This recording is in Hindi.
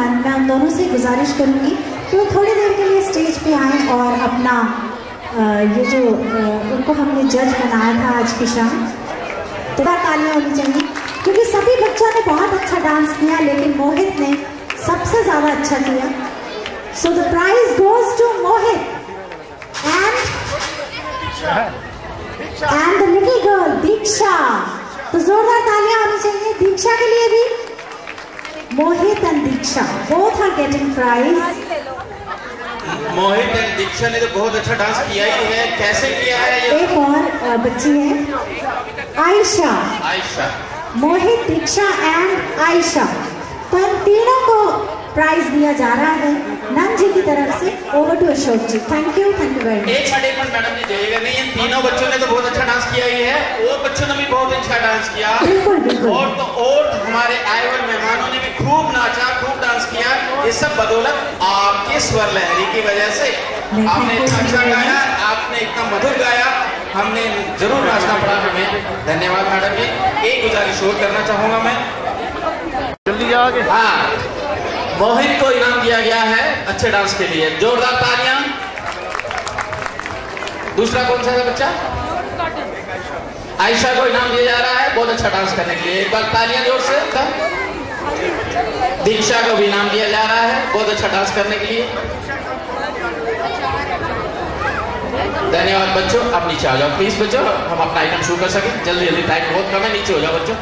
मैं उन दोनों से गुजारिश करूँगी कि वो थोड़ी देर के लिए स्टेज पे आएँ और अपना ये जो उनको हमने जज बनाया था आज की शाम, तो तालियां होनी चाहिए क्योंकि सभी बच्चों ने बहुत अच्छा डांस किया, लेकिन मोहित ने सबसे ज़्यादा अच्छा किया। So the prize goes to Mohit and the little girl Diksha. तो जोरदार तालियां होनी चाहिए दीक्षा के लिए भी। Mohit and Diksha both are getting prize. Mohit and Diksha ने तो बहुत अच्छा डांस किया ही है। कैसे किया है ये? एक और बच्ची है आयशा। आयशा, मोहित, दीक्षा एंड आयशा, तो इन तीनों को प्राइज दिया जा रहा है नंद जी की तरफ से। Over to Ashok ji. Thank you very much. एक मिनट मैडम जी जाइएगा नहीं, इन तीनों बच्चों ने तो बहुत अच्छा डांस किया ही है, और बच्चों ने भी बहुत अच्छा डांस किया। बिल्कुल बिल्कुल। और हमारे आए हुए मेहमानों ने भी खूब नाचा, खूब डांस किया। ये सब बदौलत आपके स्वर लहरी की वजह से। आपने इतना अच्छा गाया, आपने इतना मधुर गाया, हमने जरूर नाचना पड़ा हमें। धन्यवाद मैडम जी। एक गुजारिश और करना चाहूंगा मैं, जल्दी आगे। हाँ, मोहित को इनाम दिया गया है अच्छे डांस के लिए, जोरदार तालियां। दूसरा कौन सा है बच्चा? आयशा को इनाम दिया जा रहा है बहुत अच्छा डांस करने के लिए। एक बार तालियां जोर से। दीक्षा को भी इनाम दिया जा रहा है बहुत अच्छा डांस करने के लिए। धन्यवाद बच्चों। अब नीचे आ जाओ प्लीज बच्चों, हम अपना आइटम शुरू कर सकें। जल्दी जल्दी, टाइम बहुत कम है, नीचे हो जाओ बच्चों।